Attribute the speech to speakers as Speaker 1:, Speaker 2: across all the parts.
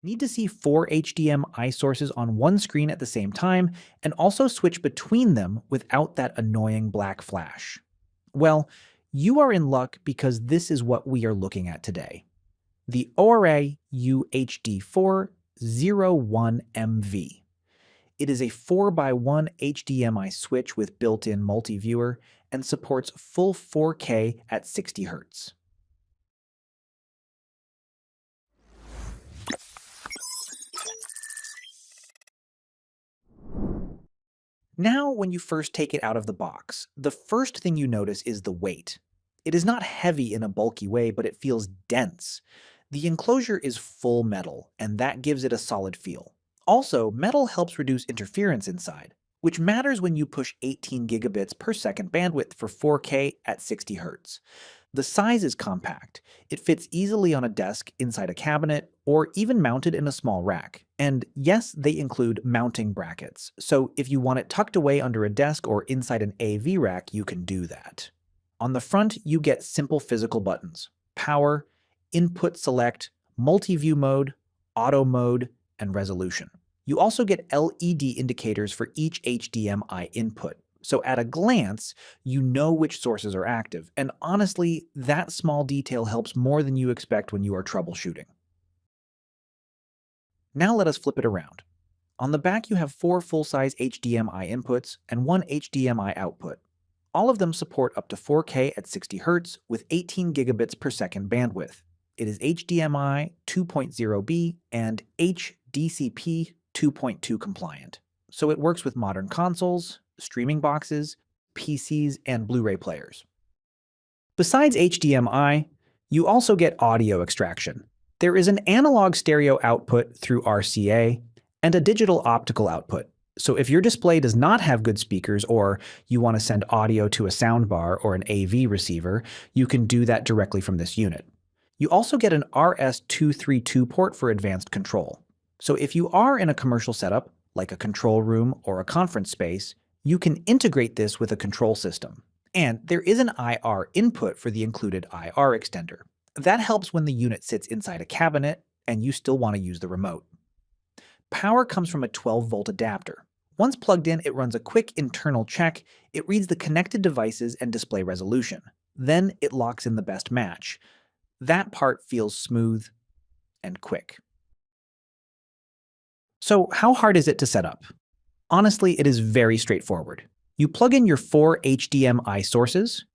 Speaker 1: Need to see 4 HDMI sources on one screen at the same time and also switch between them without that annoying black flash. Well, you are in luck because this is what we are looking at today. The OREI UHD401MV. It is a 4x1 HDMI switch with built-in multiviewer and supports full 4K at 60 Hz. Now, when you first take it out of the box, the first thing you notice is the weight. It is not heavy in a bulky way, but it feels dense. The enclosure is full metal, and that gives it a solid feel. Also, metal helps reduce interference inside, which matters when you push 18 gigabits per second bandwidth for 4K at 60 Hz. The size is compact. It fits easily on a desk, inside a cabinet, or even mounted in a small rack. And yes, they include mounting brackets, so if you want it tucked away under a desk or inside an AV rack, you can do that. On the front, you get simple physical buttons: power, input select, multi-view mode, auto mode, and resolution. You also get LED indicators for each HDMI input. So at a glance, you know which sources are active, and honestly, that small detail helps more than you expect when you are troubleshooting. Now let us flip it around. On the back, you have 4 full-size HDMI inputs and 1 HDMI output. All of them support up to 4K at 60 Hz with 18 gigabits per second bandwidth. It is HDMI 2.0B and HDCP 2.2 compliant, so it works with modern consoles, streaming boxes, PCs, and Blu-ray players. Besides HDMI, you also get audio extraction. There is an analog stereo output through RCA and a digital optical output. So if your display does not have good speakers or you want to send audio to a soundbar or an AV receiver, you can do that directly from this unit. You also get an RS-232 port for advanced control. So if you are in a commercial setup, like a control room or a conference space, you can integrate this with a control system. And there is an IR input for the included IR extender. That helps when the unit sits inside a cabinet and you still want to use the remote. Power comes from a 12-volt adapter. Once plugged in, it runs a quick internal check. It reads the connected devices and display resolution. Then it locks in the best match. That part feels smooth and quick. So how hard is it to set up? Honestly, it is very straightforward. You plug in your 4 HDMI sources,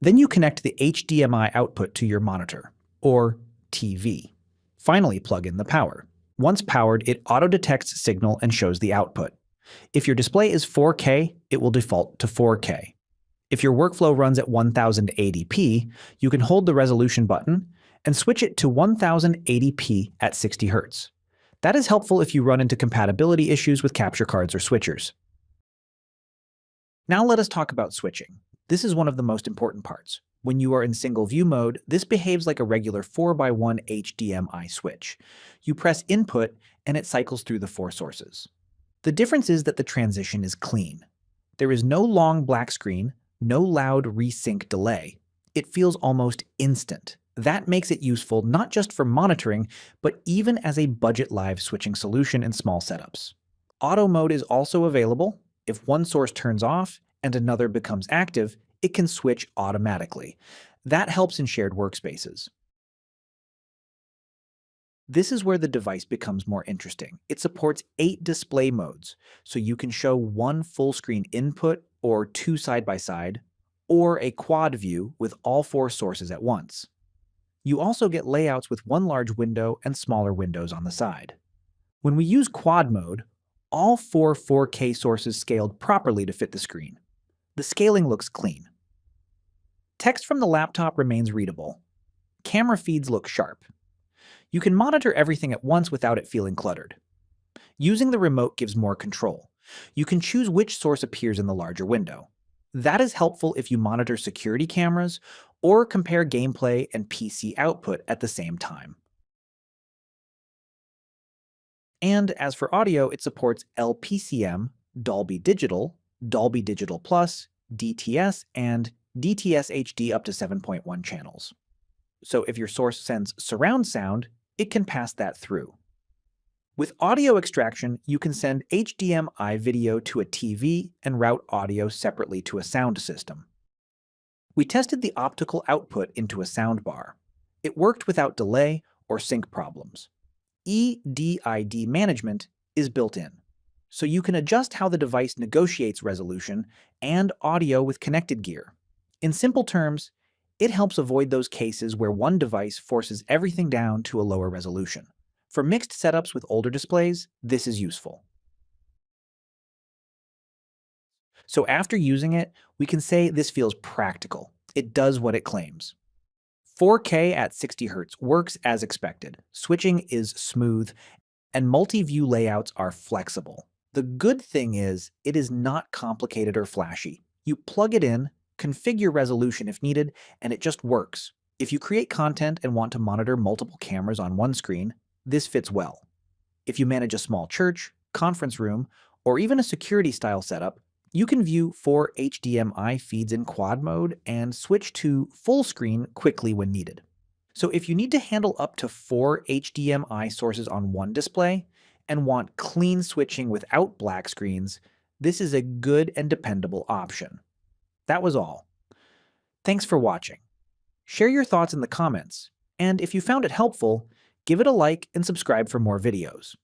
Speaker 1: then you connect the HDMI output to your monitor, or TV. Finally, plug in the power. Once powered, it auto-detects signal and shows the output. If your display is 4K, it will default to 4K. If your workflow runs at 1080p, you can hold the resolution button and switch it to 1080p at 60 Hz. That is helpful if you run into compatibility issues with capture cards or switchers. Now let us talk about switching. This is one of the most important parts. When you are in single view mode, this behaves like a regular 4x1 HDMI switch. You press input and it cycles through the 4 sources. The difference is that the transition is clean. There is no long black screen, no loud resync delay. It feels almost instant. That makes it useful not just for monitoring, but even as a budget live switching solution in small setups. Auto mode is also available. If one source turns off and another becomes active, it can switch automatically. That helps in shared workspaces. This is where the device becomes more interesting. It supports 8 display modes, so you can show 1 full screen input or 2 side-by-side, or a quad view with all 4 sources at once. You also get layouts with 1 large window and smaller windows on the side. When we use quad mode, all 4 4K sources scaled properly to fit the screen. The scaling looks clean. Text from the laptop remains readable. Camera feeds look sharp. You can monitor everything at once without it feeling cluttered. Using the remote gives more control. You can choose which source appears in the larger window. That is helpful if you monitor security cameras or compare gameplay and PC output at the same time. And as for audio, it supports LPCM, Dolby Digital, Dolby Digital Plus, DTS, and DTS HD up to 7.1 channels. So if your source sends surround sound, it can pass that through. With audio extraction, you can send HDMI video to a TV and route audio separately to a sound system. We tested the optical output into a soundbar. It worked without delay or sync problems. EDID management is built in, so you can adjust how the device negotiates resolution and audio with connected gear. In simple terms, it helps avoid those cases where one device forces everything down to a lower resolution. For mixed setups with older displays, this is useful. So after using it, we can say this feels practical. It does what it claims. 4K at 60 Hz works as expected. Switching is smooth, and multi-view layouts are flexible. The good thing is, it is not complicated or flashy. You plug it in, configure resolution if needed, and it just works. If you create content and want to monitor multiple cameras on one screen, this fits well. If you manage a small church, conference room, or even a security-style setup, you can view 4 HDMI feeds in quad mode and switch to full screen quickly when needed. So if you need to handle up to 4 HDMI sources on one display and want clean switching without black screens, this is a good and dependable option. That was all. Thanks for watching. Share your thoughts in the comments, and if you found it helpful, give it a like and subscribe for more videos.